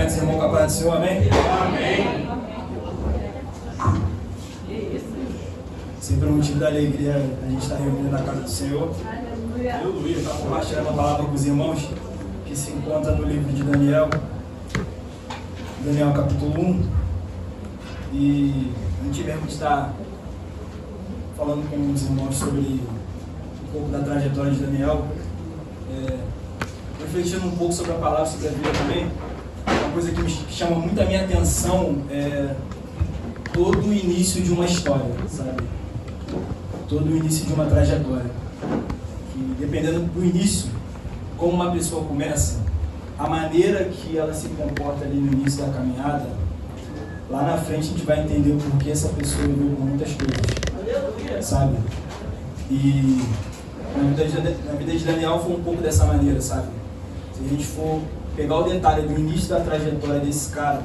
Cumprimento os irmãos com a paz do Senhor, amém? Amém. Sempre um motivo da alegria a gente estar reunido na casa do Senhor. Aleluia. Estar compartilhando a palavra com os irmãos que se encontra no livro de Daniel. Daniel capítulo 1. E a gente mesmo está falando com os irmãos sobre um pouco da trajetória de Daniel. Refletindo um pouco sobre a palavra, sobre a vida também. Uma coisa que chama muito a minha atenção é todo o início de uma história, sabe? Todo o início de uma trajetória. Que, dependendo do início, como uma pessoa começa, a maneira que ela se comporta ali no início da caminhada, lá na frente a gente vai entender o porquê essa pessoa viveu com muitas coisas, sabe? E na vida de Daniel foi um pouco dessa maneira, sabe? Se a gente for pegar o detalhe do início da trajetória desse cara,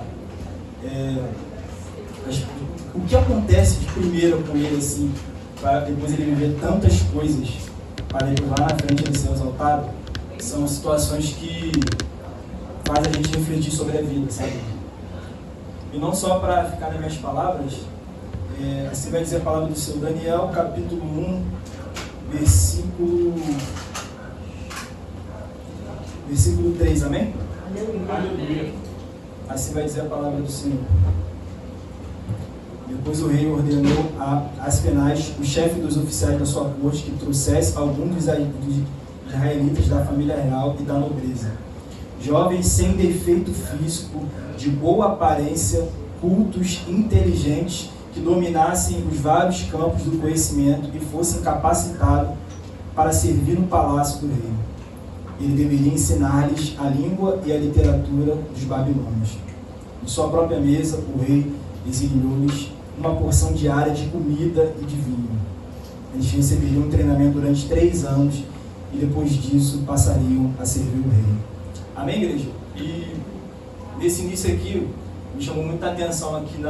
o que acontece de primeiro com ele, assim, para depois ele viver tantas coisas, para depois lá na frente ele ser exaltado, são situações que fazem a gente refletir sobre a vida, sabe? E não só para ficar nas minhas palavras, assim vai dizer a palavra do Senhor, Daniel, capítulo 1, versículo 3, amém? Aleluia. Assim vai dizer a palavra do Senhor. Depois o rei ordenou a Aspenaz, o chefe dos oficiais da sua corte, que trouxesse alguns dos israelitas da família real e da nobreza. Jovens sem defeito físico, de boa aparência, cultos, inteligentes, que dominassem os vários campos do conhecimento e fossem capacitados para servir no palácio do rei. Ele deveria ensinar-lhes a língua e a literatura dos babilônios. Em sua própria mesa, o rei exiliou-lhes uma porção diária de comida e de vinho. Eles receberiam um treinamento durante 3 anos e depois disso passariam a servir o rei. Amém, igreja? E nesse início aqui, me chamou muita atenção aqui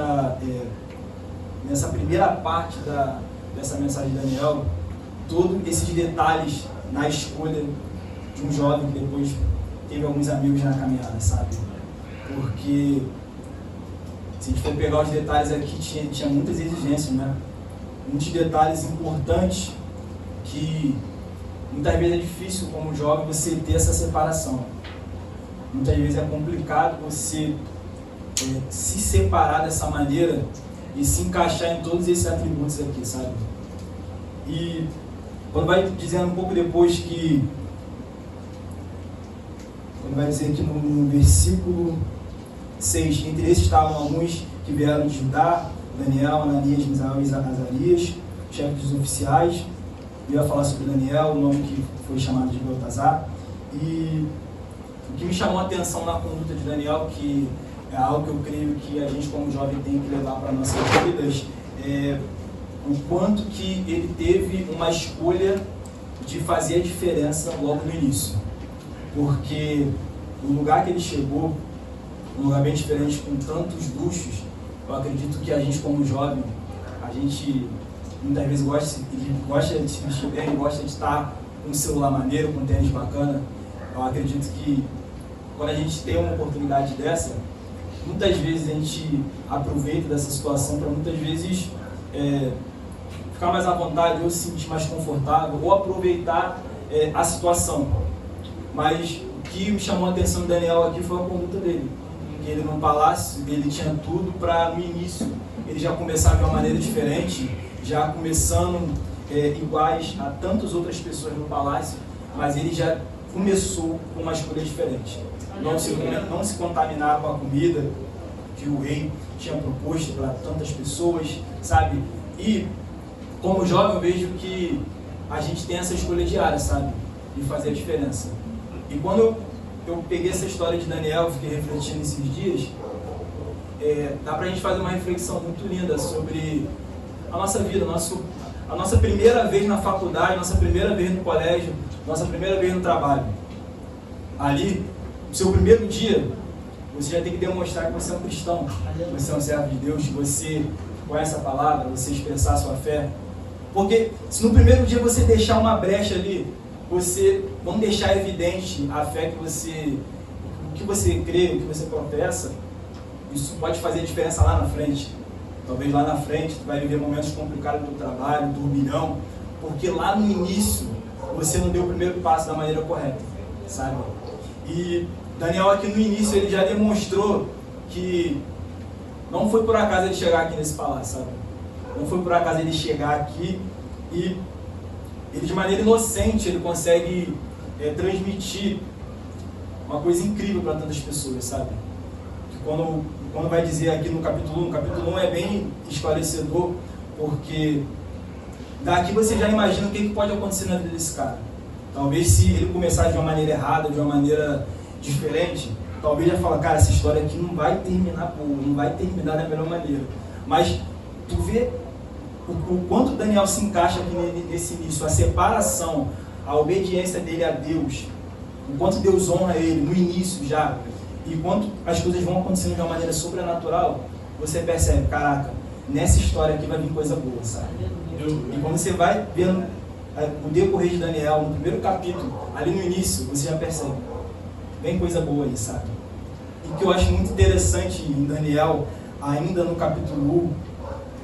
nessa primeira parte dessa mensagem de Daniel, todos esses detalhes na escolha de um jovem que depois teve alguns amigos na caminhada, sabe? Porque se a gente for pegar os detalhes aqui, tinha muitas exigências, né? Muitos detalhes importantes que muitas vezes é difícil como jovem você ter essa separação. Muitas vezes é complicado você se separar dessa maneira e se encaixar em todos esses atributos aqui, sabe? E quando vai dizendo um pouco depois que vai dizer que no versículo 6, entre esses estavam alguns que vieram de Judá, Daniel, Ananias, Misael e Azarias, chefes dos oficiais. E eu ia falar sobre Daniel, o nome que foi chamado de Beltazar. E o que me chamou a atenção na conduta de Daniel, que é algo que eu creio que a gente como jovem tem que levar para nossas vidas, é o quanto que ele teve uma escolha de fazer a diferença logo no início. Porque o lugar que ele chegou, um lugar bem diferente, com tantos luxos, eu acredito que a gente como jovem, a gente muitas vezes gosta de se vestir bem, gosta de estar com um celular maneiro, com um tênis bacana. Eu acredito que quando a gente tem uma oportunidade dessa, muitas vezes a gente aproveita dessa situação para muitas vezes ficar mais à vontade, ou se sentir mais confortável, ou aproveitar a situação. Mas o que me chamou a atenção do Daniel aqui foi a conduta dele. Que ele no palácio, ele tinha tudo para no início ele já começar de uma maneira diferente, já começando iguais a tantas outras pessoas no palácio, mas ele já começou com uma escolha diferente. Não se contaminar com a comida que o rei tinha proposto para tantas pessoas, sabe? E como jovem eu vejo que a gente tem essa escolha diária, sabe? De fazer a diferença. E quando eu peguei essa história de Daniel, fiquei refletindo esses dias, dá pra gente fazer uma reflexão muito linda sobre a nossa vida, a nossa primeira vez na faculdade, nossa primeira vez no colégio, nossa primeira vez no trabalho. Ali, no seu primeiro dia, você já tem que demonstrar que você é um cristão, que você é um servo de Deus, que você conhece a palavra, você expressar a sua fé. Porque se no primeiro dia você deixar uma brecha ali, vamos deixar evidente a fé que você crê, o que você professa, isso pode fazer diferença lá na frente. Talvez lá na frente tu vai viver momentos complicados do trabalho, turbilhão, porque lá no início você não deu o primeiro passo da maneira correta, sabe? E Daniel aqui no início ele já demonstrou que não foi por acaso ele chegar aqui nesse palácio, sabe? Não foi por acaso ele chegar aqui e ele de maneira inocente ele consegue transmitir uma coisa incrível para tantas pessoas, sabe? Que quando vai dizer aqui no capítulo 1 é bem esclarecedor, porque daqui você já imagina o que pode acontecer na vida desse cara. Talvez se ele começar de uma maneira errada, de uma maneira diferente, talvez já fala, cara, essa história aqui não vai terminar boa, não vai terminar da melhor maneira. Mas tu vê o quanto Daniel se encaixa aqui nesse início, a separação, a obediência dele a Deus, o quanto Deus honra ele no início já, e quanto as coisas vão acontecendo de uma maneira sobrenatural, você percebe, caraca, nessa história aqui vai vir coisa boa, sabe? E quando você vai vendo o decorrer de Daniel, no primeiro capítulo, ali no início, você já percebe, vem coisa boa aí, sabe? E o que eu acho muito interessante em Daniel, ainda no capítulo 1,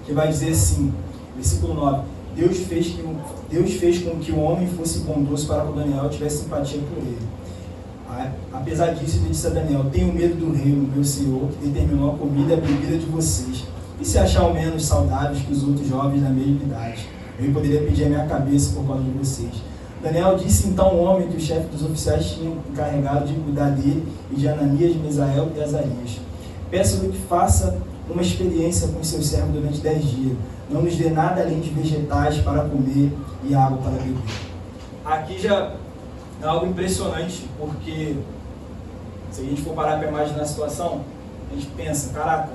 que vai dizer assim, versículo 9, Deus fez com que o homem fosse bondoso para que o Daniel tivesse simpatia por ele. Apesar disso, ele disse a Daniel, tenho medo do rei, meu senhor, que determinou a comida e a bebida de vocês. E se achar ao menos saudáveis que os outros jovens da mesma idade? Eu poderia pedir a minha cabeça por causa de vocês. Daniel disse então ao homem que o chefe dos oficiais tinha encarregado de cuidar dele e de Ananias, Misael e Azarias. Peço-lhe que faça uma experiência com seus servos durante 10 dias. Não nos dê nada além de vegetais para comer e água para beber. Aqui já é algo impressionante, porque se a gente for parar para imaginar a situação, a gente pensa, caraca,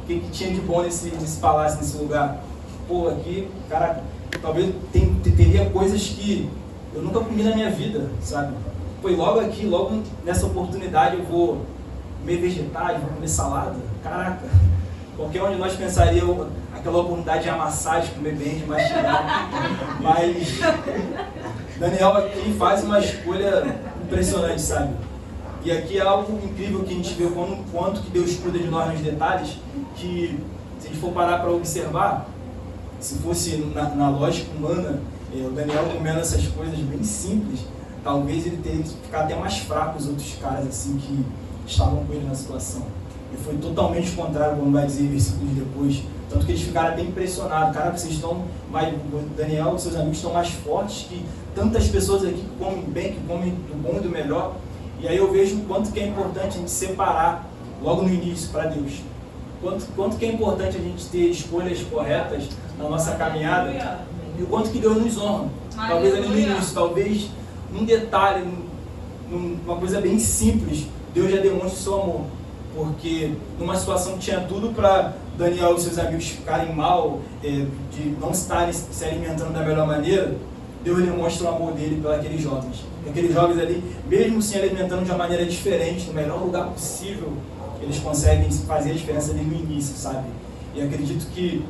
o que tinha de bom nesse palácio, nesse lugar? Pô, aqui, caraca, talvez teria coisas que eu nunca comi na minha vida, sabe? Foi logo aqui, logo nessa oportunidade eu vou comer vegetais, vou comer salada, caraca. Qualquer um de nós pensaria aquela oportunidade de amassar, de comer bem, de mastigar. Mas Daniel aqui faz uma escolha impressionante, sabe? E aqui é algo incrível que a gente vê o quanto que Deus cuida de nós nos detalhes, que se a gente for parar para observar, se fosse na lógica humana, o Daniel comendo essas coisas bem simples, talvez ele teria que ficar até mais fraco os outros caras assim que estavam com ele na situação. E foi totalmente contrário, como vai dizer versículos depois. Tanto que eles ficaram bem impressionados. Cara, vocês estão mais... Daniel e seus amigos estão mais fortes que tantas pessoas aqui que comem bem, que comem do bom e do melhor. E aí eu vejo o quanto que é importante a gente separar logo no início para Deus. Quanto que é importante a gente ter escolhas corretas na nossa caminhada. E o quanto que Deus nos honra. Talvez ali no início, talvez num detalhe, numa coisa bem simples, Deus já demonstra o seu amor. Porque numa situação que tinha tudo para Daniel e seus amigos ficarem mal, de não estarem se alimentando da melhor maneira, Deus demonstra o amor dele pelos jovens. E aqueles jovens ali, mesmo se alimentando de uma maneira diferente, no melhor lugar possível, eles conseguem fazer a diferença ali no início, sabe? E acredito que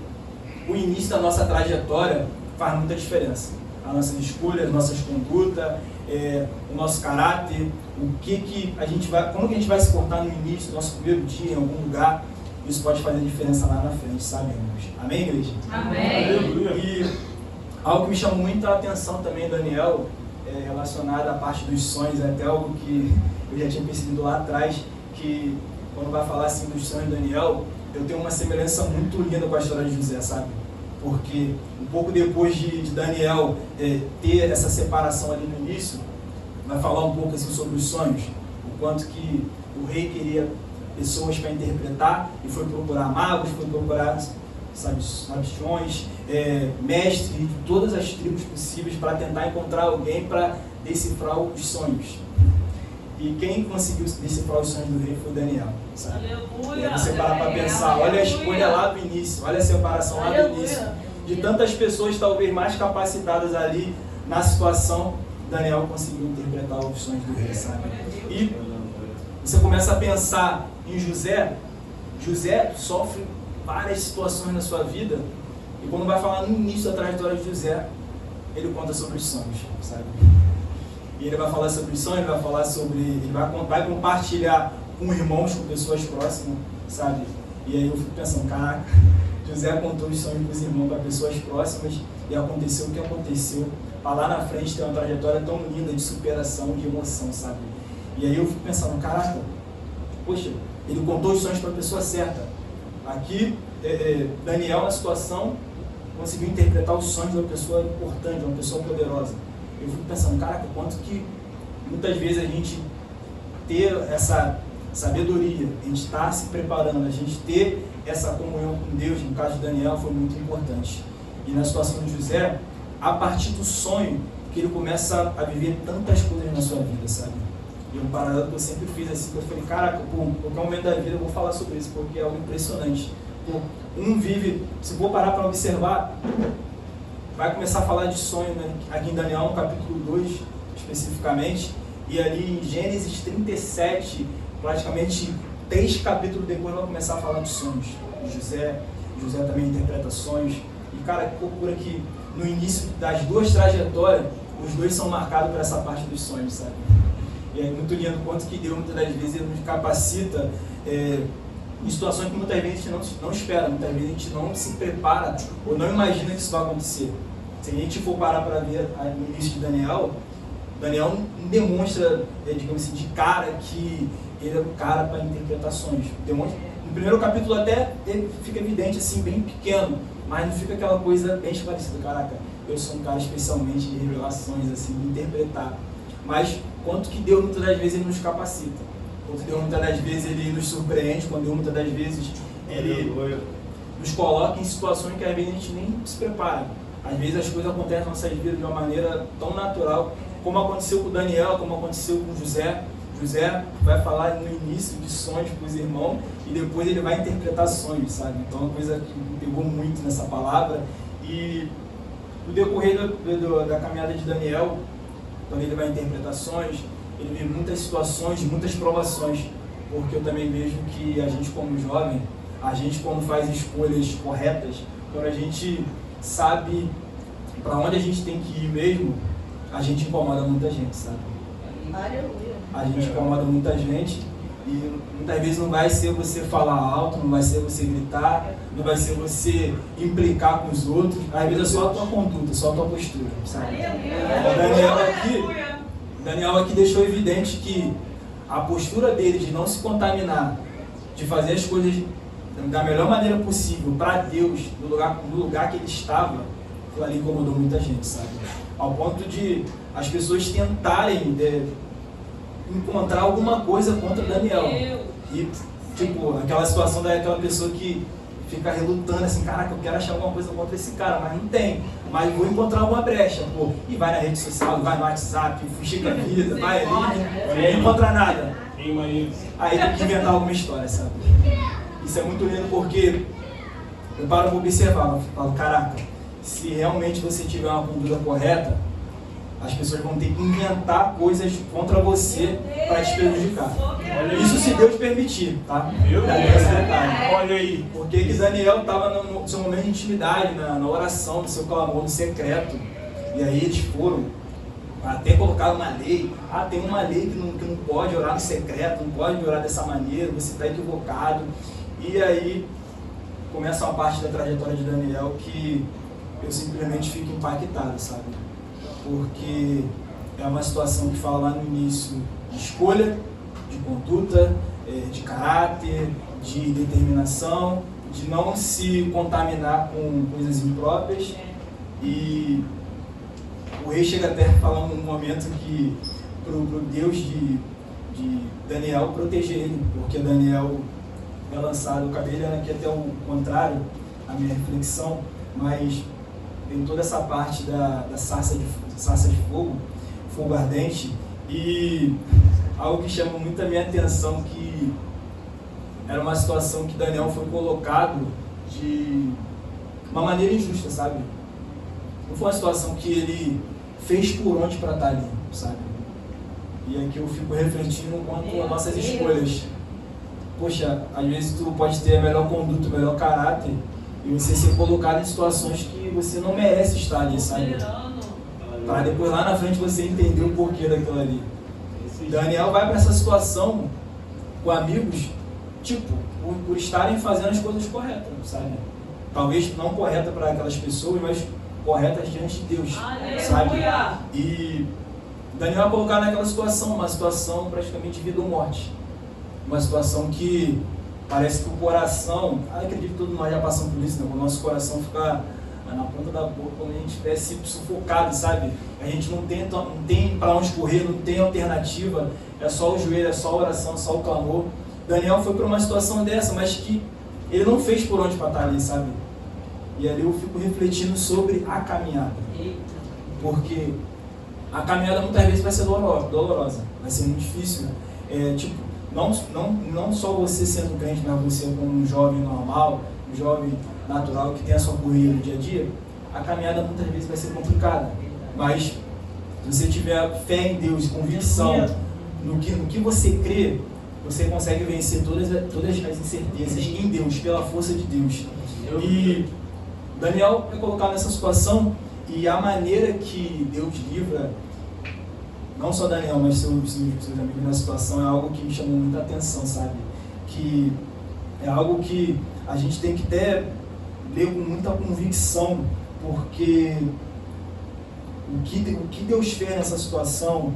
o início da nossa trajetória faz muita diferença. As nossas escolhas, nossas condutas, o nosso caráter, como que a gente vai se portar no início do nosso primeiro dia, em algum lugar, isso pode fazer diferença lá na frente, sabemos. Amém, igreja? Amém. E algo que me chamou muita atenção também, Daniel, relacionado à parte dos sonhos, até algo que eu já tinha percebido lá atrás, que quando vai falar assim dos sonhos de Daniel, eu tenho uma semelhança muito linda com a história de José, sabe? Porque um pouco depois de Daniel ter essa separação ali no início, vai falar um pouco assim sobre os sonhos, o quanto que o rei queria pessoas para interpretar e foi procurar magos, foi procurar sabichões, mestres de todas as tribos possíveis para tentar encontrar alguém para decifrar os sonhos. E quem conseguiu decifrar os sonhos do rei foi Daniel, sabe? Aleluia, e aí você para pensar, olha a escolha lá do início, olha a separação lá do início, de tantas pessoas talvez mais capacitadas ali na situação, Daniel conseguiu interpretar os sonhos do rei, sabe? E você começa a pensar em José sofre várias situações na sua vida, e quando vai falar no início da trajetória de José, ele conta sobre os sonhos, sabe? E ele vai falar sobre os sonhos, ele vai compartilhar com irmãos, com pessoas próximas, sabe? E aí eu fico pensando, caraca, José contou os sonhos dos irmãos para pessoas próximas e aconteceu o que aconteceu. Para lá na frente tem uma trajetória tão linda de superação, de emoção, sabe? E aí eu fico pensando, caraca, poxa, ele contou os sonhos para a pessoa certa. Aqui, Daniel, na situação, conseguiu interpretar os sonhos de uma pessoa importante, de uma pessoa poderosa. Eu fico pensando, caraca, quanto que muitas vezes a gente ter essa sabedoria, a gente estar se preparando, a gente ter essa comunhão com Deus, no caso de Daniel, foi muito importante. E na situação de José, a partir do sonho, que ele começa a viver tantas coisas na sua vida, sabe? E um paralelo que eu sempre fiz assim, que eu falei, caraca, em qualquer momento da vida eu vou falar sobre isso, porque é algo impressionante. Vive, se for parar para observar, vai começar a falar de sonho, né? Aqui em Daniel, no capítulo 2, especificamente, e ali em Gênesis 37, praticamente 3 capítulos depois, vai começar a falar de sonhos. José também interpreta sonhos, e cara, que loucura que no início das 2 trajetórias, os 2 são marcados por essa parte dos sonhos, sabe? E é muito lindo quanto que Deus, muitas das vezes, ele nos capacita em situações que muitas vezes a gente não espera, muitas vezes a gente não se prepara ou não imagina que isso vai acontecer. Se a gente for parar para ver no início de Daniel não demonstra, digamos assim, de cara que ele é um cara para interpretações. No primeiro capítulo até ele fica evidente, assim, bem pequeno, mas não fica aquela coisa bem esclarecida. Caraca, eu sou um cara especialmente de revelações, assim, de interpretar. Mas quanto que Deus muitas das vezes ele nos capacita, quanto Deus muitas das vezes ele nos surpreende, quando Deus muitas das vezes ele nos coloca em situações que às vezes a gente nem se prepara. Às vezes as coisas acontecem na nossa vida de uma maneira tão natural, como aconteceu com Daniel, como aconteceu com José. José vai falar no início de sonhos para os irmãos e depois ele vai interpretar sonhos, sabe? Então é uma coisa que me pegou muito nessa palavra. E no decorrer da caminhada de Daniel, quando ele vai interpretar sonhos, ele vê muitas situações, muitas provações, porque eu também vejo que a gente como jovem, a gente quando faz escolhas corretas, quando a gente sabe para onde a gente tem que ir mesmo, a gente incomoda muita gente, sabe? A gente incomoda muita gente e muitas vezes não vai ser você falar alto, não vai ser você gritar, não vai ser você implicar com os outros, às vezes é só a tua conduta, só a tua postura, sabe? Daniel aqui deixou evidente que a postura dele de não se contaminar, de fazer as coisas da melhor maneira possível para Deus, no lugar que ele estava, aquilo ali incomodou muita gente, sabe? Ao ponto de as pessoas tentarem encontrar alguma coisa contra Daniel. E, tipo, aquela situação daquela pessoa que fica relutando assim, caraca, eu quero achar alguma coisa contra esse cara, mas não tem. Mas vou encontrar uma brecha, pô. E vai na rede social, vai no WhatsApp, fuxica a vida, vai ali, não encontra nada. Aí tem que inventar alguma história, sabe? Isso é muito lindo porque eu paro para observar, eu falo, caraca, se realmente você tiver uma conduta correta, as pessoas vão ter que inventar coisas contra você para te prejudicar. Isso se Deus permitir, tá? Olha aí. Porque que Daniel estava no seu momento de intimidade, na oração, no seu clamor, no secreto. E aí eles foram, até colocaram uma lei. Tem uma lei que não pode orar no secreto, não pode orar dessa maneira, você está equivocado. E aí começa uma parte da trajetória de Daniel que eu simplesmente fico impactado, sabe? Porque é uma situação que fala lá no início de escolha, de conduta, de caráter, de determinação, de não se contaminar com coisas impróprias. E o rei chega até a falar um momento que pro Deus de Daniel proteger ele, porque Daniel é lançado, o cabelo aqui até o contrário, a minha reflexão, mas tem toda essa parte da sarça de fogo ardente, e algo que chama muito a minha atenção, que era uma situação que Daniel foi colocado de uma maneira injusta, sabe? Não foi uma situação que ele fez por onde para estar ali, sabe? E aqui eu fico refletindo quanto às nossas escolhas. Poxa, às vezes tu pode ter a melhor conduta, o melhor caráter, e você ser colocado em situações que você não merece estar ali, sabe? para depois lá na frente você entender o porquê daquilo ali. Daniel vai para essa situação com amigos, tipo, por estarem fazendo as coisas corretas, sabe? Talvez não correta para aquelas pessoas, mas corretas diante de Deus, sabe? E Daniel vai colocar naquela situação, uma situação praticamente de vida ou morte. Uma situação que parece que o coração, acredito que todos nós já passamos por isso, né? O nosso coração fica na ponta da boca quando a gente estivesse sufocado, sabe? A gente não tem para onde correr, não tem alternativa, é só o joelho, é só a oração, é só o clamor. Daniel foi para uma situação dessa, mas que ele não fez por onde para estar ali, sabe? E ali eu fico refletindo sobre a caminhada. Porque a caminhada muitas vezes vai ser dolorosa, vai ser muito difícil. Não só você sendo crente, mas você como um jovem normal, um jovem natural que tem a sua corrida no dia a dia, a caminhada muitas vezes vai ser complicada. Mas se você tiver fé em Deus e convicção no que você crê, você consegue vencer todas as incertezas em Deus, pela força de Deus. E Daniel é colocado nessa situação, e a maneira que Deus livra, não só Daniel, mas seus amigos na situação, é algo que me chamou muita atenção, sabe? Que é algo que a gente tem que até ler com muita convicção, porque o que Deus fez nessa situação,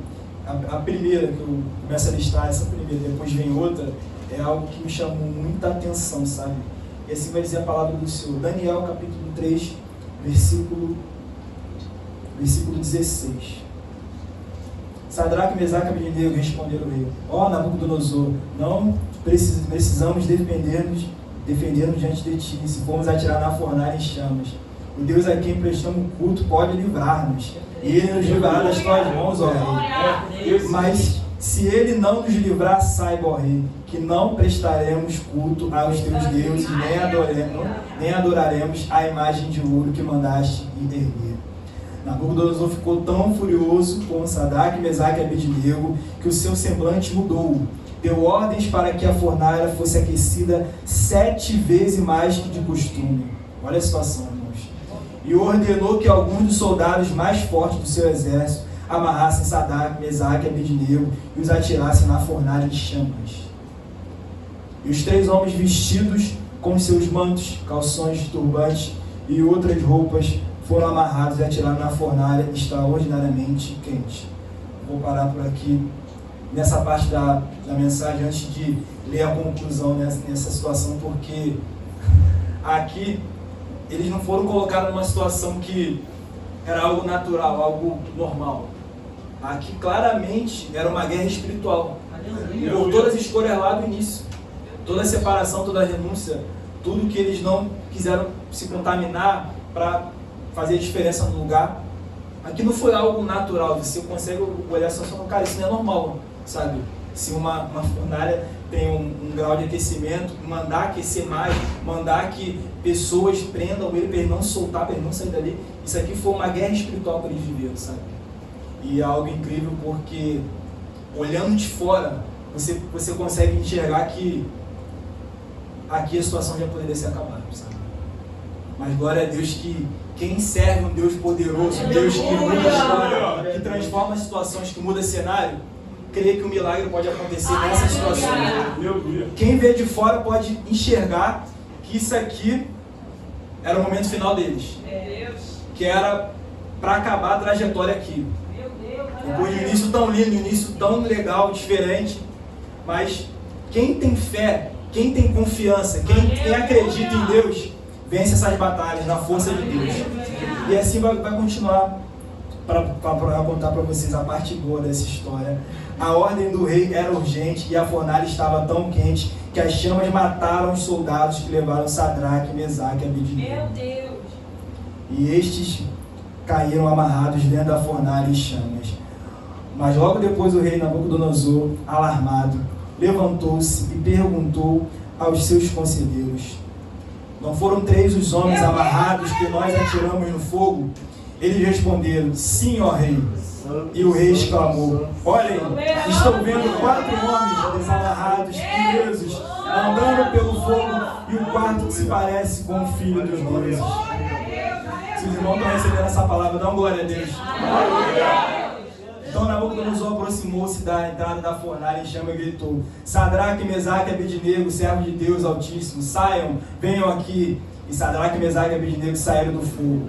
a primeira que eu começo a listar, essa primeira, depois vem outra, é algo que me chamou muita atenção, sabe? E assim vai dizer a palavra do Senhor. Daniel, capítulo 3, versículo 16. Sadraque, Mesaque e Abednego responderam ao rei: ó Nabucodonosor, não precisamos defender-nos diante de ti, se formos atirar na fornalha em chamas. O Deus a quem prestamos culto pode livrar-nos, e Ele nos livrará das tuas mãos, ó rei. Mas se Ele não nos livrar, saiba, ó rei, que não prestaremos culto aos teus deuses, nem adoraremos a imagem de ouro que mandaste erguer. Nabucodonosor ficou tão furioso com Sadraque, Mesaque e Abednego que o seu semblante mudou. Deu ordens para que a fornalha fosse aquecida 7 vezes mais que de costume. Olha a situação, irmãos. E ordenou que alguns dos soldados mais fortes do seu exército amarrassem Sadraque, Mesaque e Abednego e os atirassem na fornalha em chamas. E os 3 homens vestidos com seus mantos, calções, turbantes e outras roupas foram amarrados e atirados na fornalha extraordinariamente quente. Vou parar por aqui nessa parte da mensagem antes de ler a conclusão nessa situação, porque aqui eles não foram colocados numa situação que era algo natural, algo normal. Aqui claramente era uma guerra espiritual, por todas as escolhas lá do início, toda a separação, toda a renúncia, tudo que eles não quiseram se contaminar para fazer a diferença no lugar. Aqui não foi algo natural, você consegue olhar só e falar, cara, isso não é normal, sabe? Se uma fornalha tem um grau de aquecimento, mandar aquecer mais, mandar que pessoas prendam ele para ele não soltar, para ele não sair dali, isso aqui foi uma guerra espiritual que eles viveram, sabe? E é algo incrível porque, olhando de fora, você consegue enxergar que aqui a situação já poderia ser acabada, sabe? Mas glória a Deus que quem serve um Deus poderoso, um Deus que muda a história, que transforma situações, que muda cenário, crê que o milagre pode acontecer nessa situação. Quem vê de fora pode enxergar que isso aqui era o momento final deles, que era para acabar a trajetória aqui. Depois de um início tão lindo, um início tão legal, diferente, mas quem tem fé, quem tem confiança, quem acredita em Deus, vence essas batalhas na força de Deus. E assim vai continuar para contar para vocês a parte boa dessa história. A ordem do rei era urgente e a fornalha estava tão quente que as chamas mataram os soldados que levaram Sadraque, Mesaque e Abednego. Meu Deus! E estes caíram amarrados dentro da fornalha em chamas. Mas logo depois o rei Nabucodonosor, alarmado, levantou-se e perguntou aos seus conselheiros: não foram 3 os homens amarrados que nós atiramos no fogo? Eles responderam: sim, ó rei. E o rei exclamou: olhem, estou vendo 4 homens desamarrados, presos, andando pelo fogo, e o quarto que se parece com o filho dos deuses. Se os irmãos estão recebendo essa palavra, dá uma glória a Deus. Então Nabucodonosor aproximou-se da entrada da fornalha em chama e gritou: Sadraque, Mesaque e Abednego, servos de Deus Altíssimo, saiam, venham aqui. E Sadraque, Mesaque e Abednego saíram do fogo.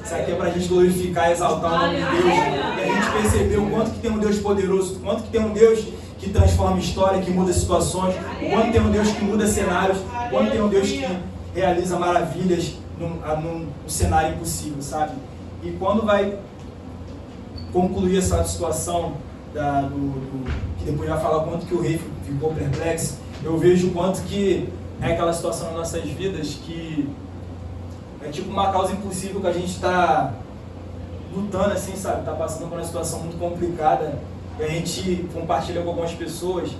Isso aqui é para a gente glorificar e exaltar o nome de Deus. E a gente percebeu o quanto que tem um Deus poderoso, o quanto que tem um Deus que transforma história, que muda situações, o quanto tem um Deus que muda cenários, o quanto tem um Deus que realiza maravilhas num cenário impossível, sabe? E quando vai concluir essa situação, que depois vai falar o quanto que o rei ficou perplexo, eu vejo o quanto que é aquela situação nas nossas vidas que é tipo uma causa impossível que a gente está lutando assim, sabe? Está passando por uma situação muito complicada e a gente compartilha com algumas pessoas,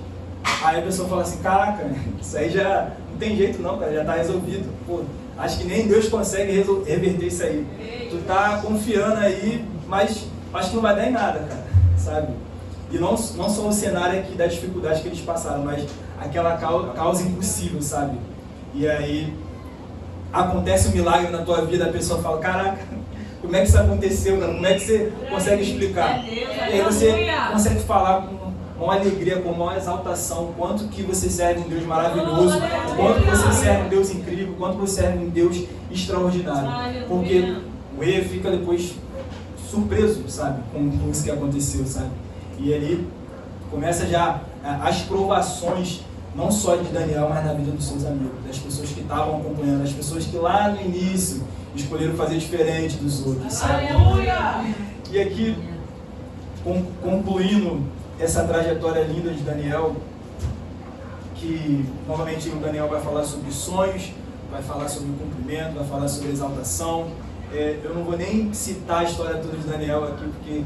aí a pessoa fala assim: caraca, isso aí já não tem jeito não, cara, já está resolvido. Pô, acho que nem Deus consegue reverter isso aí. Tu tá confiando aí, mas acho que não vai dar em nada, cara, sabe? E não só o cenário aqui da dificuldade que eles passaram, mas aquela causa impossível, sabe? E aí acontece um milagre na tua vida, a pessoa fala: caraca, como é que isso aconteceu, cara? Como é que você consegue explicar? E aí você consegue falar com uma alegria, com uma exaltação, o quanto que você serve um Deus maravilhoso, o quanto que você serve um Deus incrível, o quanto que você serve um Deus extraordinário. Porque o rei fica depois surpreso, sabe, com isso que aconteceu, sabe? E ali começa já as provações, não só de Daniel, mas na vida dos seus amigos, das pessoas que estavam acompanhando, das pessoas que lá no início escolheram fazer diferente dos outros, sabe? E aqui, concluindo essa trajetória linda de Daniel, que novamente o Daniel vai falar sobre sonhos, vai falar sobre o cumprimento, vai falar sobre exaltação. Eu não vou nem citar a história toda de Daniel aqui, porque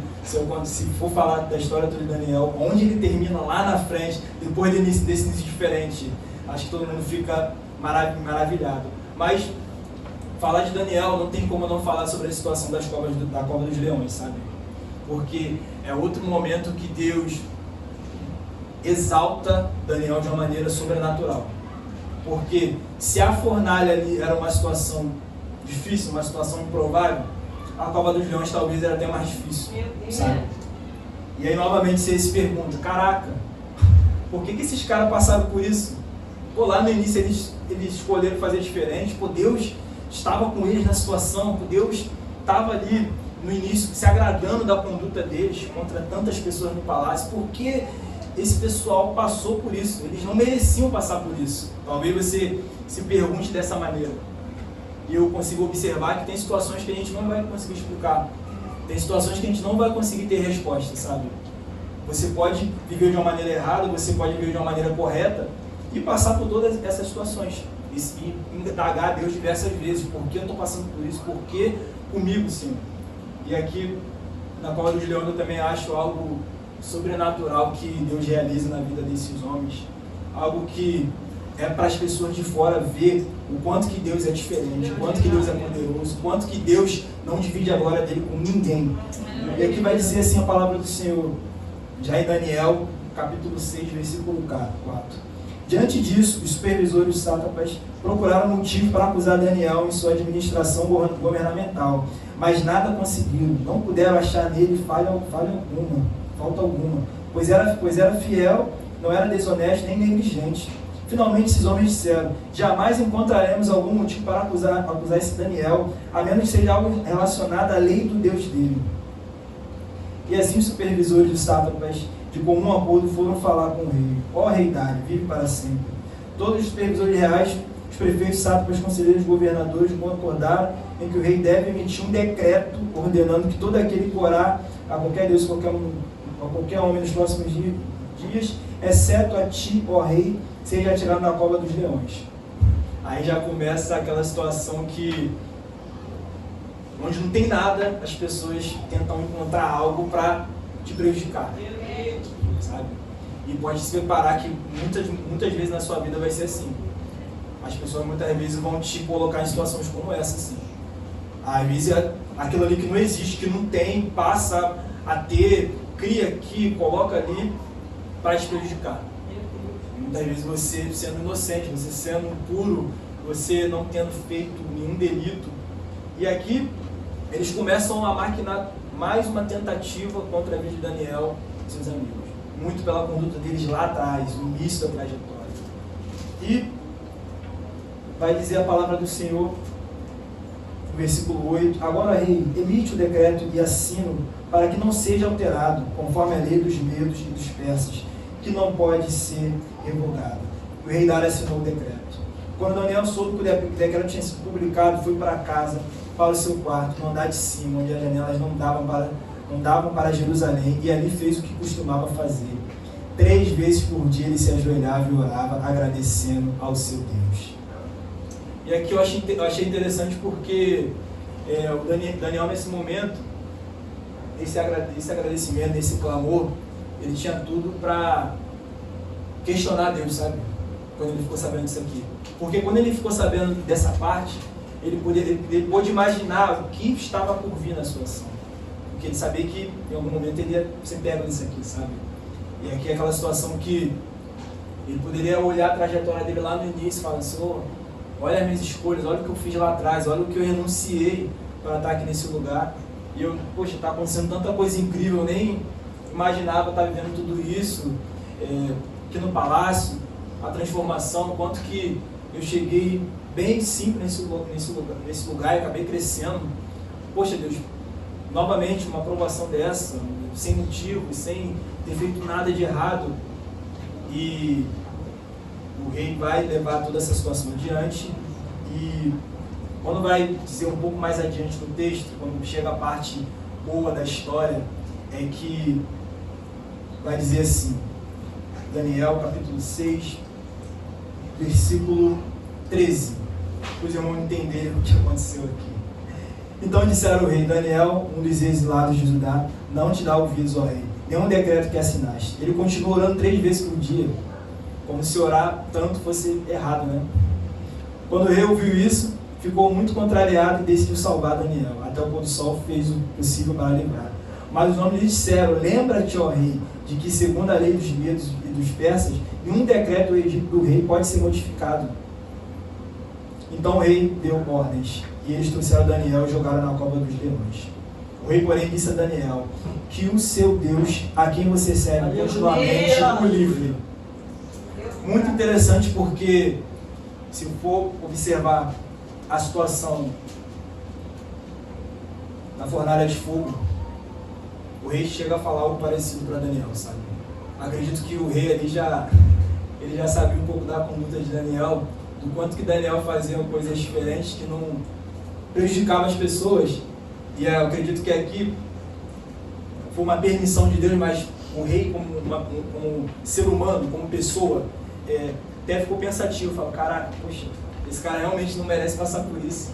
se for falar da história toda de Daniel, onde ele termina lá na frente, depois desse início diferente, acho que todo mundo fica maravilhado. Mas falar de Daniel não tem como não falar sobre a situação da cova dos leões, sabe? Porque é outro momento que Deus exalta Daniel de uma maneira sobrenatural. Porque se a fornalha ali era uma situação difícil, uma situação improvável, a cova dos leões talvez era até mais difícil, sabe? E aí novamente você se pergunta: caraca, por que esses caras passaram por isso? Pô, lá no início eles escolheram fazer diferente, pô, Deus estava com eles na situação, pô, Deus estava ali no início se agradando da conduta deles contra tantas pessoas no palácio. Por que esse pessoal passou por isso? Eles não mereciam passar por isso. Talvez você se pergunte dessa maneira. E eu consigo observar que tem situações que a gente não vai conseguir explicar. Tem situações que a gente não vai conseguir ter resposta, sabe? Você pode viver de uma maneira errada, você pode viver de uma maneira correta e passar por todas essas situações. E indagar a Deus diversas vezes: por que eu estou passando por isso? Por que comigo, Senhor? E aqui, na cova dos leões, eu também acho algo sobrenatural que Deus realiza na vida desses homens. Algo que é para as pessoas de fora ver o quanto que Deus é diferente, o quanto que Deus é poderoso, o quanto que Deus não divide a glória dele com ninguém. E aqui vai dizer assim a palavra do Senhor, já em Daniel, capítulo 6, versículo 4. Diante disso, os supervisores sátrapas procuraram motivo para acusar Daniel em sua administração governamental, mas nada conseguiram, não puderam achar nele falta alguma, pois era fiel, não era desonesto nem negligente. Finalmente esses homens disseram: jamais encontraremos algum motivo para acusar esse Daniel, a menos que seja algo relacionado à lei do Deus dele. E assim os supervisores dos sátrapas, de comum acordo, foram falar com o rei: ó rei Dário, vive para sempre. Todos os supervisores reais, os prefeitos, sátrapas, conselheiros, governadores, concordaram em que o rei deve emitir um decreto ordenando que todo aquele que orar a qualquer Deus, a qualquer homem nos próximos dias, exceto a ti, ó rei, seja atirado na cova dos leões. Aí já começa aquela situação onde não tem nada, as pessoas tentam encontrar algo para te prejudicar, sabe? E pode se preparar que muitas vezes na sua vida vai ser assim. As pessoas muitas vezes vão te colocar em situações como essa, assim. Às vezes aquilo ali que não existe, que não tem, passa a ter, cria aqui, coloca ali para te prejudicar. Muitas vezes você sendo inocente, você sendo puro, você não tendo feito nenhum delito, E aqui eles começam a maquinar mais uma tentativa contra a vida de Daniel e seus amigos. Muito pela conduta deles lá atrás, no início da trajetória. E vai dizer a palavra do Senhor, no versículo 8: agora, rei, emite o decreto e assino para que não seja alterado, conforme a lei dos medos e dos persas, que não pode ser revogada. O rei Dário assinou o decreto. Quando Daniel soube que o decreto tinha sido publicado, foi para casa, para o seu quarto, no andar de cima, onde as janelas não davam para Jerusalém, e ali fez o que costumava fazer. 3 vezes por dia ele se ajoelhava e orava, agradecendo ao seu Deus. E aqui eu achei interessante porque o Daniel, nesse momento, esse agradecimento, esse clamor, ele tinha tudo para questionar Deus, sabe? Quando ele ficou sabendo disso aqui. Porque quando ele ficou sabendo dessa parte, ele pôde imaginar o que estava por vir na situação. Porque ele sabia que em algum momento ele ia ser pego nisso aqui, sabe? E aqui é aquela situação que ele poderia olhar a trajetória dele lá no início e falar: Senhor, olha as minhas escolhas, olha o que eu fiz lá atrás, olha o que eu renunciei para estar aqui nesse lugar. E eu, poxa, está acontecendo tanta coisa incrível, eu nem imaginava estar vivendo tudo isso aqui no palácio, a transformação, o quanto que eu cheguei bem simples nesse lugar e acabei crescendo. Poxa, Deus, novamente uma aprovação dessa, sem motivo, sem ter feito nada de errado. E o rei vai levar toda essa situação adiante. E quando vai dizer um pouco mais adiante no texto, quando chega a parte boa da história, é que vai dizer assim, Daniel capítulo 6, versículo 13, para os irmãos entenderem o que aconteceu aqui. Então disseram o rei: Daniel, um dos exilados de Judá, não te dá ouvidos, ó rei, nenhum decreto que assinaste. Ele continuou orando 3 vezes por dia, como se orar tanto fosse errado, né? Quando o rei ouviu isso, ficou muito contrariado e decidiu salvar Daniel. Até o pôr do sol fez o possível para livrar. Mas os homens lhe disseram: lembra-te, ó rei, de que segundo a lei dos medos e dos persas, nenhum decreto do rei pode ser modificado. Então o rei deu ordens, e eles trouxeram Daniel e jogaram na cova dos leões. O rei, porém, disse a Daniel: que o seu Deus, a quem você serve continuamente, o livre. Muito interessante, porque se for observar a situação na fornalha de fogo, o rei chega a falar algo parecido para Daniel, sabe? Acredito que o rei ali já sabia um pouco da conduta de Daniel, do quanto que Daniel fazia coisas diferentes que não prejudicavam as pessoas. E eu acredito que aqui foi uma permissão de Deus, mas o rei, como ser humano, como pessoa, até ficou pensativo, falou: caraca, poxa, esse cara realmente não merece passar por isso.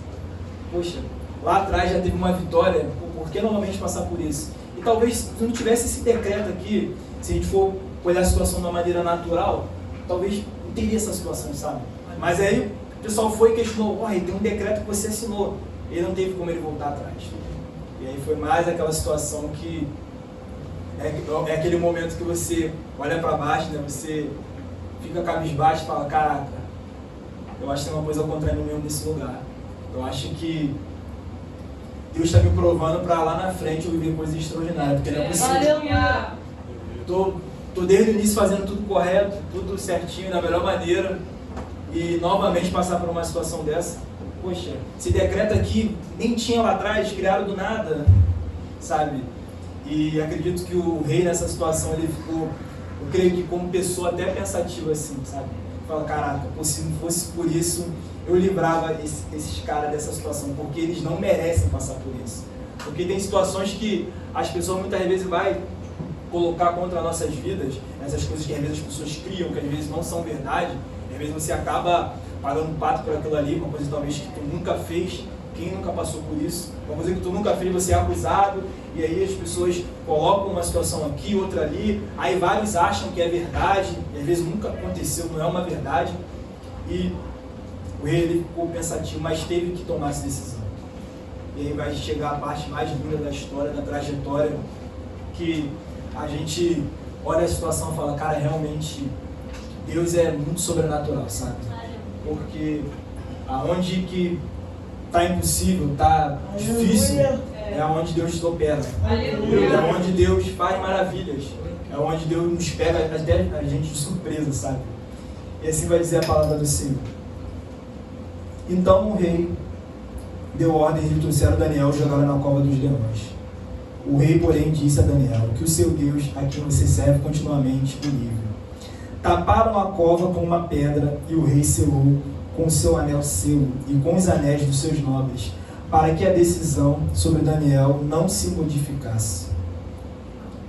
Poxa, lá atrás já teve uma vitória, por que novamente passar por isso? E talvez se não tivesse esse decreto aqui, se a gente for olhar a situação de uma maneira natural, talvez não teria essa situação, sabe? Mas aí o pessoal foi e questionou: rei, tem um decreto que você assinou. Ele não teve como ele voltar atrás. E aí foi mais aquela situação que é aquele momento que você olha para baixo, né? Você fica cabisbaixo e fala: caraca, eu acho que tem uma coisa contrária mesmo nesse lugar. Eu acho que Deus está me provando para lá na frente eu viver coisas extraordinárias, porque não é possível. Tô desde o início fazendo tudo correto, tudo certinho, da melhor maneira, e novamente passar por uma situação dessa. Poxa, esse decreto aqui nem tinha lá atrás, criaram do nada, sabe? E acredito que o rei nessa situação, ele ficou, eu creio que como pessoa até pensativa assim, sabe? Fala: caraca, se não fosse por isso, eu livrava esses caras dessa situação, porque eles não merecem passar por isso. Porque tem situações que as pessoas muitas vezes vão colocar contra nossas vidas, essas coisas que às vezes as pessoas criam, que às vezes não são verdade, e às vezes você acaba pagando um pato por aquilo ali, uma coisa talvez que tu nunca fez. Quem nunca passou por isso? Uma coisa que tu nunca fez, você é acusado, e aí as pessoas colocam uma situação aqui, outra ali, aí vários acham que é verdade, e às vezes nunca aconteceu, não é uma verdade. E o rei, ele ficou pensativo, mas teve que tomar essa decisão. E aí vai chegar a parte mais dura da história, da trajetória, que a gente olha a situação e fala: cara, realmente Deus é muito sobrenatural, sabe? Porque aonde que tá impossível, tá difícil, é onde Deus opera. É onde Deus faz maravilhas. É onde Deus nos pega até a gente de surpresa, sabe? E assim vai dizer a palavra do Senhor. Então o rei deu ordem e trouxeram Daniel e jogaram na cova dos leões. O rei, porém, disse a Daniel que o seu Deus, a quem você serve continuamente, o livre. Taparam a cova com uma pedra e o rei selou com o seu anel selo e com os anéis dos seus nobres, para que a decisão sobre Daniel não se modificasse.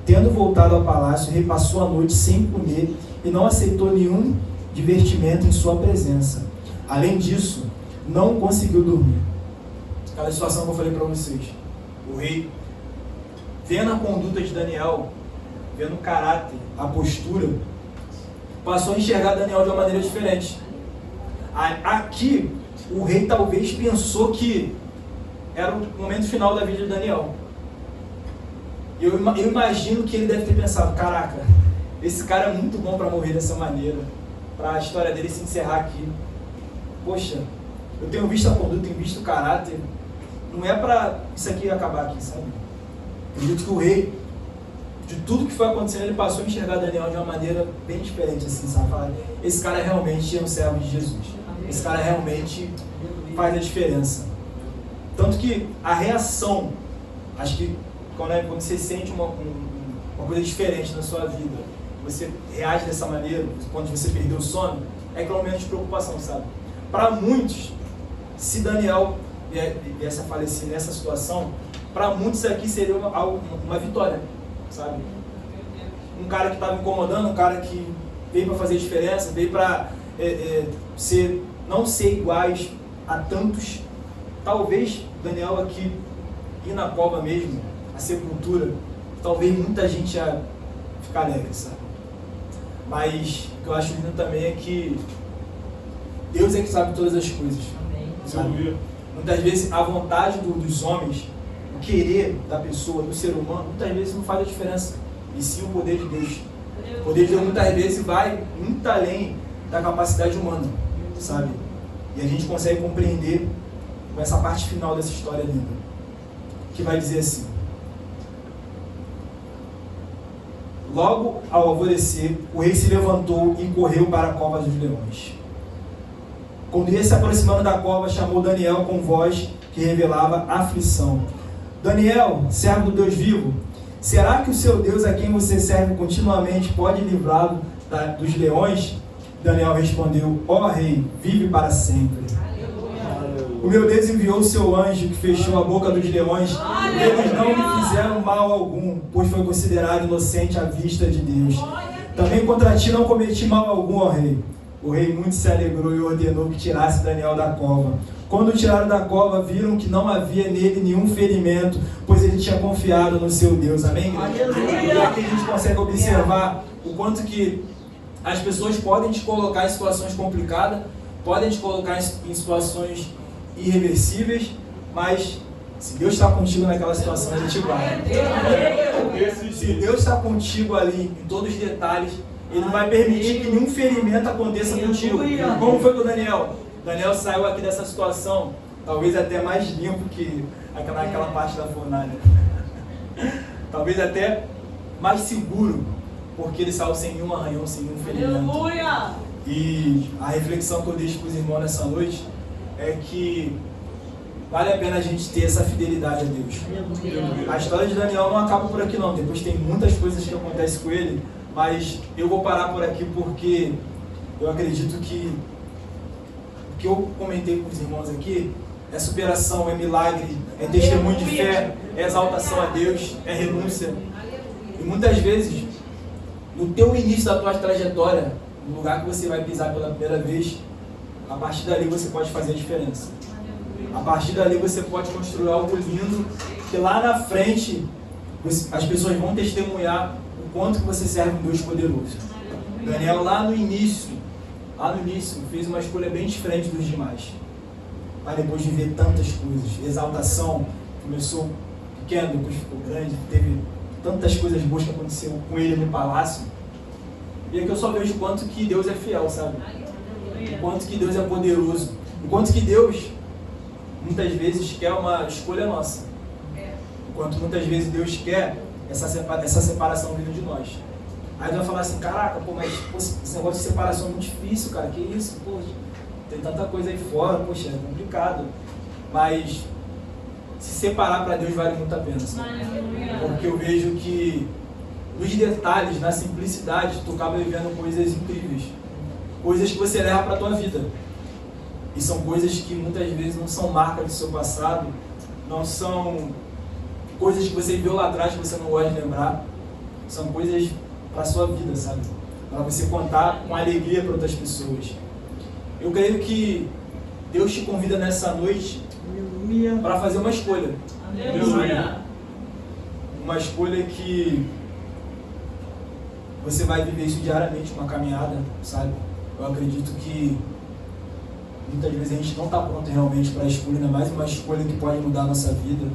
Tendo voltado ao palácio, o rei passou a noite sem comer e não aceitou nenhum divertimento em sua presença. Além disso, não conseguiu dormir. Aquela situação que eu falei para vocês. O rei, vendo a conduta de Daniel, vendo o caráter, a postura, passou a enxergar Daniel de uma maneira diferente. Aqui, o rei talvez pensou que era o momento final da vida de Daniel. Eu imagino que ele deve ter pensado, caraca, esse cara é muito bom para morrer dessa maneira, para a história dele se encerrar aqui. Poxa, eu tenho visto a conduta, tenho visto o caráter, não é para isso aqui acabar aqui, sabe? Eu acredito que o rei, de tudo que foi acontecendo, ele passou a enxergar Daniel de uma maneira bem diferente, assim, sabe? Falar, esse cara realmente é um servo de Jesus. Esse cara realmente faz a diferença. Tanto que a reação, acho que quando você sente uma coisa diferente na sua vida, você reage dessa maneira, quando você perdeu o sono, é aquele momento de preocupação, sabe? Para muitos, se Daniel viesse a falecer nessa situação, para muitos aqui seria uma vitória, sabe? Um cara que estava incomodando, um cara que veio para fazer diferença, veio para não ser iguais a tantos. Talvez Daniel aqui ir na cova mesmo, a sepultura, talvez muita gente ia ficar alegre, sabe? Mas o que eu acho lindo também é que Deus é que sabe todas as coisas, sabe? Muitas vezes a vontade dos homens, o querer da pessoa, do ser humano, muitas vezes não faz a diferença, e sim o poder de Deus. O poder de Deus muitas vezes vai muito além da capacidade humana, sabe? E a gente consegue compreender com essa parte final dessa história linda, que vai dizer assim: logo ao alvorecer, o rei se levantou e correu para a cova dos leões. Quando ia se aproximando da cova, chamou Daniel com voz que revelava aflição. Daniel, servo do Deus vivo, será que o seu Deus, a quem você serve continuamente, pode livrá-lo dos leões? Daniel respondeu: ó rei, vive para sempre. O meu Deus enviou o seu anjo que fechou a boca dos leões. Eles não me fizeram mal algum, pois foi considerado inocente à vista de Deus. Também contra ti não cometi mal algum, ó rei. O rei muito se alegrou e ordenou que tirasse Daniel da cova. Quando o tiraram da cova, viram que não havia nele nenhum ferimento, pois ele tinha confiado no seu Deus. Amém? E aqui a gente consegue observar o quanto que as pessoas podem te colocar em situações complicadas, podem te colocar em situações irreversíveis, mas se Deus está contigo naquela situação, Ele te guarda. Se Deus está contigo ali, em todos os detalhes, Ele não vai permitir que nenhum ferimento aconteça contigo. Como foi com o Daniel? Daniel saiu aqui dessa situação, talvez até mais limpo que aquela parte da fornalha. Talvez até mais seguro, porque ele saiu sem nenhum arranhão, sem nenhum ferimento. E a reflexão que eu deixo para os irmãos nessa noite é que vale a pena a gente ter essa fidelidade a Deus. A história de Daniel não acaba por aqui não, depois tem muitas coisas que acontecem com ele, mas eu vou parar por aqui porque eu acredito que o que eu comentei com os irmãos aqui é superação, é milagre, é testemunho de fé, é exaltação a Deus, é renúncia. E muitas vezes, no teu início da tua trajetória, no lugar que você vai pisar pela primeira vez, a partir dali você pode fazer a diferença. A partir dali você pode construir algo lindo, que lá na frente as pessoas vão testemunhar o quanto que você serve um Deus poderoso. Daniel lá no início, fez uma escolha bem diferente dos demais. Mas depois de ver tantas coisas, exaltação, começou pequeno, depois ficou grande, teve tantas coisas boas que aconteceram com ele no palácio. E aqui eu só vejo o quanto que Deus é fiel, sabe? O quanto que Deus é poderoso. O quanto que Deus muitas vezes quer uma escolha nossa. Enquanto muitas vezes Deus quer essa separação vindo de nós. Aí tu vai falar assim, caraca, pô, mas pô, esse negócio de separação é muito difícil, cara, que isso, pô, tem tanta coisa aí fora, poxa, é complicado. Mas se separar para Deus vale muito a pena, sabe? Porque eu vejo que nos detalhes, na simplicidade, tu acaba vivendo coisas incríveis. Coisas que você leva para a tua vida. E são coisas que muitas vezes não são marcas do seu passado, não são coisas que você viu lá atrás que você não gosta de lembrar. São coisas para a sua vida, sabe? Para você contar com alegria para outras pessoas. Eu creio que Deus te convida nessa noite para fazer uma escolha. Uma escolha que você vai viver isso diariamente, uma caminhada, sabe? Eu acredito que muitas vezes a gente não está pronto realmente para a escolha, ainda mais uma escolha que pode mudar a nossa vida.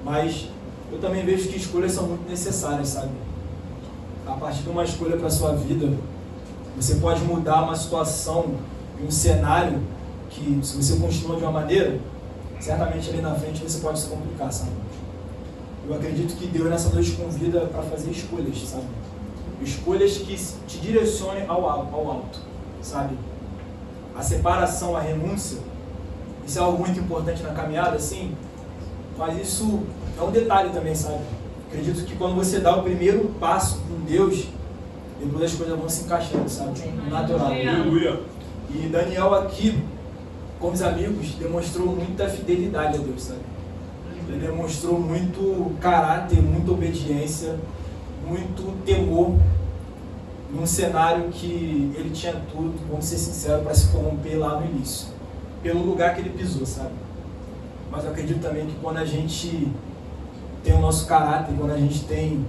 Mas eu também vejo que escolhas são muito necessárias, sabe? A partir de uma escolha para a sua vida, você pode mudar uma situação e um cenário que, se você continua de uma maneira, certamente ali na frente você pode se complicar, sabe? Eu acredito que Deus nessa noite convida para fazer escolhas, sabe? Escolhas que te direcionem ao alto, sabe? A separação, a renúncia, isso é algo muito importante na caminhada, sim, mas isso é um detalhe também, sabe? Acredito que quando você dá o primeiro passo com Deus, depois as coisas vão se encaixando, sabe? Natural. E Daniel aqui, com os amigos, demonstrou muita fidelidade a Deus, sabe? Ele demonstrou muito caráter, muita obediência, muito temor, num cenário que ele tinha tudo, vamos ser sinceros, para se corromper lá no início, pelo lugar que ele pisou, sabe? Mas eu acredito também que quando a gente tem o nosso caráter, quando a gente tem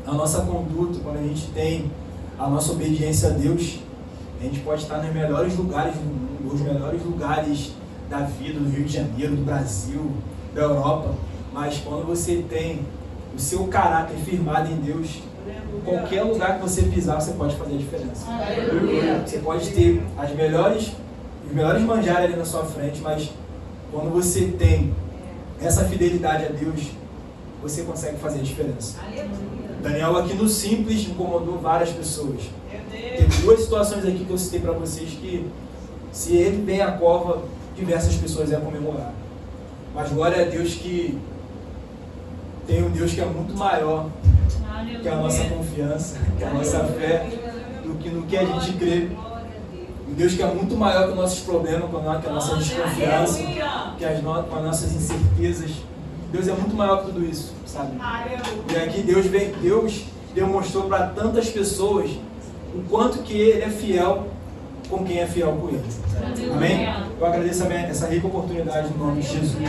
a nossa conduta, quando a gente tem a nossa obediência a Deus, a gente pode estar nos melhores lugares do mundo, os melhores lugares da vida, do Rio de Janeiro, do Brasil, da Europa, mas quando você tem o seu caráter firmado em Deus, qualquer lugar que você pisar, você pode fazer a diferença. Você pode ter os melhores manjares ali na sua frente, mas quando você tem essa fidelidade a Deus, você consegue fazer a diferença. Daniel aqui no simples incomodou várias pessoas. Tem duas situações aqui que eu citei para vocês que, se ele vem à cova, diversas pessoas iam comemorar. Mas glória a Deus que tem um Deus que é muito maior que a nossa confiança, que a nossa fé, do que no que a gente crê. Um Deus que é muito maior que os nossos problemas, que a nossa desconfiança, que com as nossas incertezas. Deus é muito maior que tudo isso, sabe? E aqui Deus demonstrou para tantas pessoas o quanto que Ele é fiel com quem é fiel com Ele. Amém? Eu agradeço essa rica oportunidade no nome de Jesus.